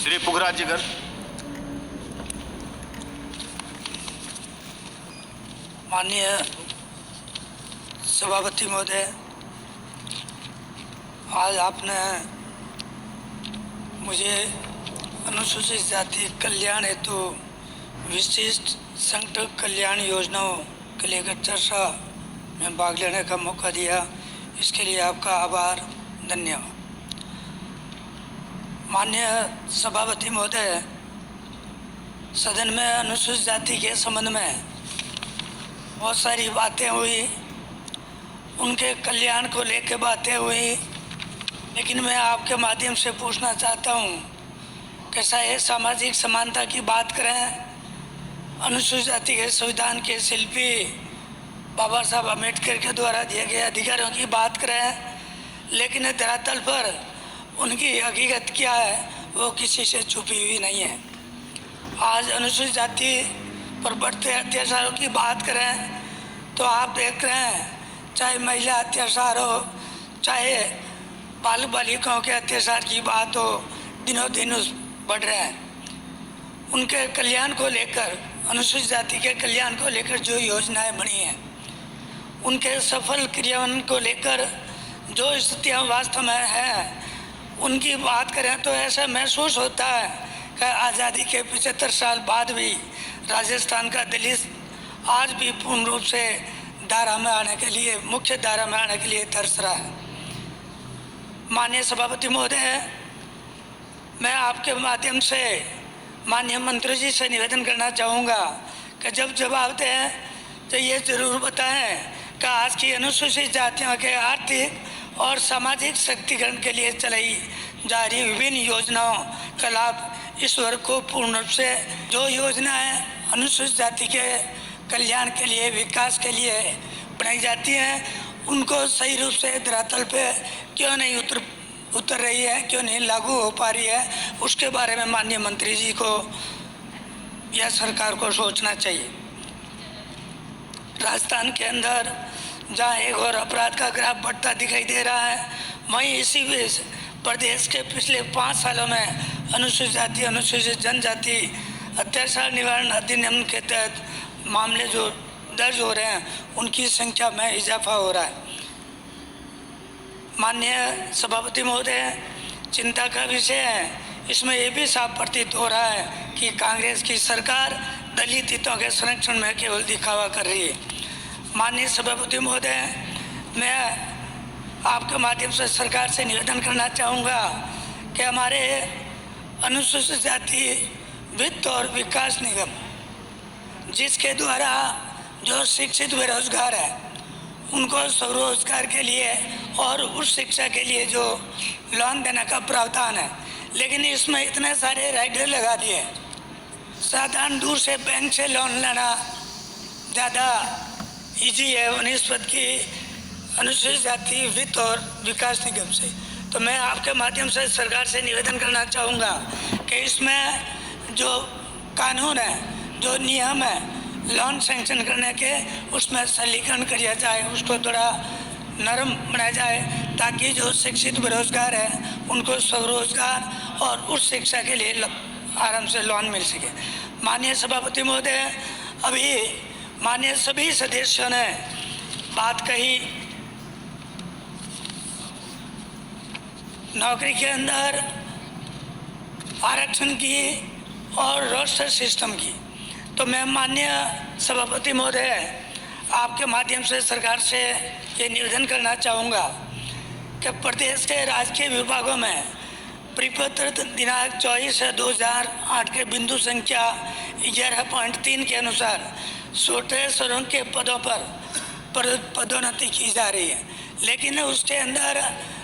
श्री पुखराज जी गर्ग। माननीय सभापति महोदय, आज आपने मुझे अनुसूचित जाति कल्याण हेतु विशिष्ट संकट कल्याण योजनाओं के लेकर चर्चा में भाग लेने का मौका दिया, इसके लिए आपका आभार, धन्यवाद। माननीय सभापति महोदय, सदन में अनुसूचित जाति के संबंध में बहुत सारी बातें हुई, उनके कल्याण को लेकर बातें हुई, लेकिन मैं आपके माध्यम से पूछना चाहता हूँ, कैसा है सामाजिक समानता की बात करें, अनुसूचित जाति के संविधान के शिल्पी बाबा साहब अम्बेडकर के द्वारा दिए गए अधिकारों की बात करें, लेकिन धरातल पर उनकी हकीकत क्या है वो किसी से छुपी हुई नहीं है। आज अनुसूचित जाति पर बढ़ते अत्याचारों की बात करें तो आप देख रहे हैं, चाहे महिला अत्याचार हो, चाहे बाल बालिकाओं के अत्याचार की बात हो, दिनों दिन बढ़ रहे हैं। उनके कल्याण को लेकर, अनुसूचित जाति के कल्याण को लेकर जो योजनाएं बनी हैं, उनके सफल क्रियान्वयन को लेकर जो स्थितियाँ वास्तव में हैं, उनकी बात करें तो ऐसा महसूस होता है कि आज़ादी के 75 साल बाद भी राजस्थान का दलित आज भी पूर्ण रूप से धारा में आने के लिए, मुख्य धारा में आने के लिए तरस रहा है। माननीय सभापति महोदय, मैं आपके माध्यम से माननीय मंत्री जी से निवेदन करना चाहूँगा कि जब जवाब दें तो ये ज़रूर बताएं कि आज की अनुसूचित जातियों के आर्थिक और सामाजिक शक्तिकरण के लिए चलाई जा रही विभिन्न योजनाओं का लाभ इस वर्ग को पूर्ण रूप से, जो योजनाएं अनुसूचित जाति के कल्याण के लिए, विकास के लिए बनाई जाती हैं, उनको सही रूप से धरातल पे क्यों नहीं उतर रही है, क्यों नहीं लागू हो पा रही है, उसके बारे में माननीय मंत्री जी को या सरकार को सोचना चाहिए। राजस्थान के अंदर जहाँ एक और अपराध का ग्राफ बढ़ता दिखाई दे रहा है, वहीं इसी बीच प्रदेश के पिछले 5 सालों में अनुसूचित जाति, अनुसूचित जनजाति अत्याचार निवारण अधिनियम के तहत मामले जो दर्ज हो रहे हैं, उनकी संख्या में इजाफा हो रहा है। माननीय सभापति महोदय, चिंता का विषय है, इसमें ये भी साफ प्रतीत हो रहा है कि कांग्रेस की सरकार दलित हितों के संरक्षण में केवल दिखावा कर रही है। माननीय सभापति महोदय, मैं आपके माध्यम से सरकार से निवेदन करना चाहूँगा कि हमारे अनुसूचित जाति वित्त और विकास निगम, जिसके द्वारा जो शिक्षित बेरोजगार है उनको स्वरोजगार के लिए और उस शिक्षा के लिए जो लोन देने का प्रावधान है, लेकिन इसमें इतने सारे राइडर लगा दिए, साधारण दूर से बैंक से लोन लेना ज़्यादा ईजी है निस्बत की अनुसूचित जाति वित्त और विकास निगम से। तो मैं आपके माध्यम से सरकार से निवेदन करना चाहूँगा कि इसमें जो कानून है, जो नियम है लोन सैंक्शन करने के, उसमें सरलीकरण किया जाए, उसको थोड़ा नरम बनाया जाए, ताकि जो शिक्षित बेरोजगार है उनको स्वरोजगार और उस शिक्षा के लिए आराम से लोन मिल सके। माननीय सभापति महोदय, अभी माननीय सभी सदस्यों ने बात कही नौकरी के अंदर आरक्षण की और रोस्टर सिस्टम की, तो मैं माननीय सभापति महोदय आपके माध्यम से सरकार से ये निवेदन करना चाहूँगा कि प्रदेश के राजकीय विभागों में परिपत्र दिनांक 24/2008 के बिंदु संख्या 11.3 के अनुसार 16 स्वरों के पदों पर पदोन्नति की जा रही है, लेकिन उसके अंदर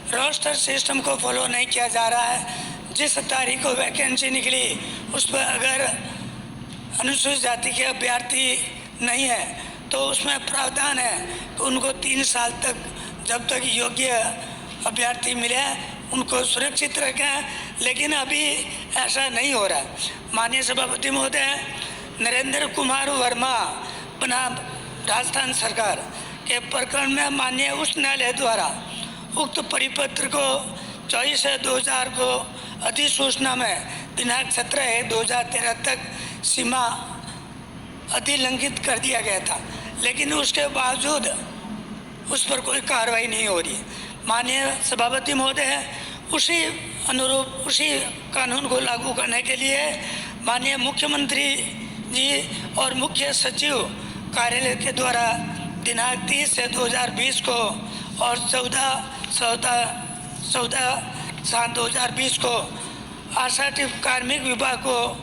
रोस्टर सिस्टम को फॉलो नहीं किया जा रहा है। जिस तारीख को वैकेंसी निकली उस पर अगर अनुसूचित जाति के अभ्यर्थी नहीं है तो उसमें प्रावधान है कि उनको 3 साल तक, जब तक योग्य अभ्यर्थी मिले, उनको सुरक्षित रखें, लेकिन अभी ऐसा नहीं हो रहा। माननीय सभापति महोदय, नरेंद्र कुमार वर्मा बनाम राजस्थान सरकार के प्रकरण में माननीय उच्च न्यायालय द्वारा उक्त परिपत्र को 24/2000 को अधिसूचना में दिनांक 17/1/2013 तक सीमा अधिलंघित कर दिया गया था, लेकिन उसके बावजूद उस पर कोई कार्रवाई नहीं हो रही। माननीय सभापति महोदय, उसी अनुरूप उसी कानून को लागू करने के लिए माननीय मुख्यमंत्री जी और मुख्य सचिव कार्यालय के द्वारा दिनांक 30/2020 को और 14/7/2020 को असंगठित कार्मिक विभाग को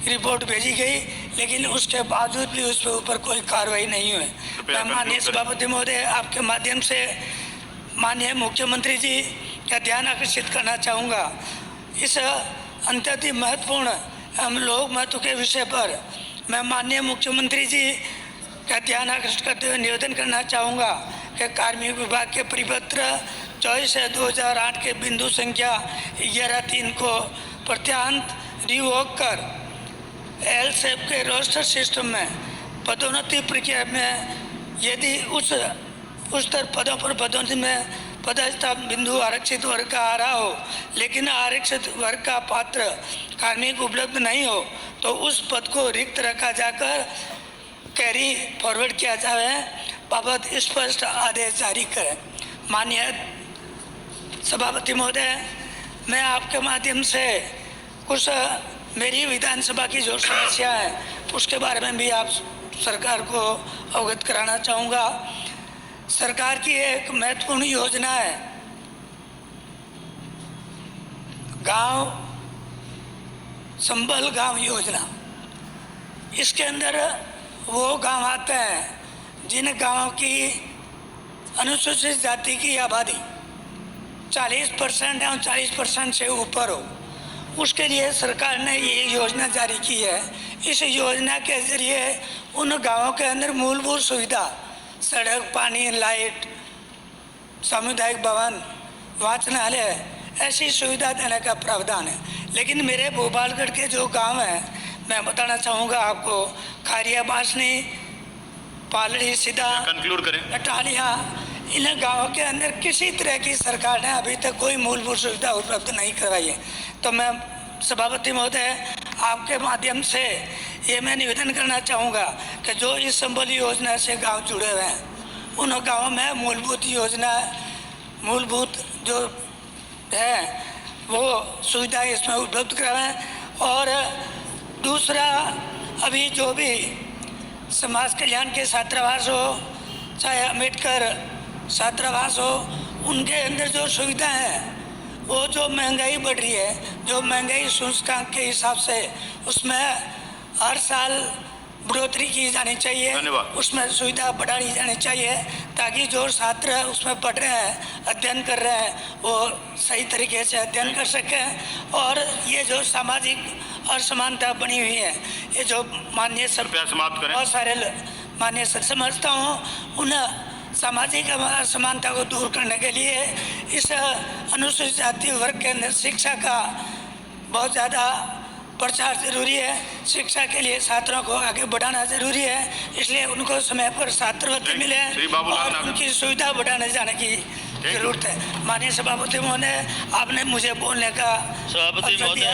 रिपोर्ट भेजी गई, लेकिन उसके बावजूद भी उस पर ऊपर कोई कार्रवाई नहीं हुई। मैं माननीय सभापति महोदय आपके माध्यम से माननीय मुख्यमंत्री जी का ध्यान आकर्षित करना चाहूँगा। इस अत्यंत महत्वपूर्ण हम लोग महत्व के विषय पर मैं माननीय मुख्यमंत्री जी का ध्यान आकर्षित करते हुए निवेदन करना चाहूँगा कि कार्मिक विभाग के परिपत्र 24/2008 के बिंदु संख्या 11(3) को प्रत्यांत रिवोक कर एलसेप के रोस्टर सिस्टम में पदोन्नति प्रक्रिया में यदि उस स्तर पदों पर पदोन्नति में पदस्थ बिंदु आरक्षित वर्ग का आ रहा हो, लेकिन आरक्षित वर्ग का पात्र कार्मिक उपलब्ध नहीं हो, तो उस पद को रिक्त रखा जाकर कैरी फॉरवर्ड किया जाए बाबत स्पष्ट आदेश जारी करें। माननीय सभापति महोदय, मैं आपके माध्यम से कुछ मेरी विधानसभा की जो समस्या है उसके बारे में भी आप सरकार को अवगत कराना चाहूँगा। सरकार की एक महत्वपूर्ण योजना है गांव संबल गांव योजना। इसके अंदर वो गांव आते हैं जिन गांवों की अनुसूचित जाति की आबादी 40% या 40% से ऊपर हो, उसके लिए सरकार ने ये योजना जारी की है। इस योजना के जरिए उन गांवों के अंदर मूलभूत सुविधा, सड़क, पानी, लाइट, सामुदायिक भवन, वाचनालय, ऐसी सुविधा देने का प्रावधान है। लेकिन मेरे भोपालगढ़ के जो गांव हैं, मैं बताना चाहूँगा आपको, खारिया, बासनी, पालड़ी, सीधा, कंक्लूड करें, कटालिया, इन गांवों के अंदर किसी तरह की सरकार ने अभी तक कोई मूलभूत सुविधा उपलब्ध नहीं करवाई है। तो मैं सभापति महोदय आपके माध्यम से ये मैं निवेदन करना चाहूँगा कि जो इस संबल योजना से गांव जुड़े हुए हैं उन गांवों में मूलभूत जो है वो सुविधाएं इसमें उपलब्ध करवाएं। और दूसरा, अभी जो भी समाज कल्याण के छात्रावास हो, चाहे अम्बेडकर छात्रावास हो, उनके अंदर जो सुविधा है वो जो महंगाई बढ़ रही है, जो महंगाई सूचकांक के हिसाब से उसमें हर साल बढ़ोतरी की जानी चाहिए, उसमें सुविधा बढ़ाई जानी चाहिए ताकि जो छात्र उसमें पढ़ रहे हैं, अध्ययन कर रहे हैं, वो सही तरीके से अध्ययन कर सकें। और ये जो सामाजिक असमानता बनी हुई है, ये जो माननीय बहुत सारे माननीय समझता हूँ, उन सामाजिक असमानता को दूर करने के लिए इस अनुसूचित जाति वर्ग के अंदर शिक्षा का बहुत ज़्यादा प्रचार जरूरी है। शिक्षा के लिए छात्रों को आगे बढ़ाना जरूरी है, इसलिए उनको समय पर छात्रवृत्ति मिले और उनकी सुविधा बढ़ाने जाने की जरूरत है। माननीय सभापति महोदय, आपने मुझे बोलने का सभापति महोदय,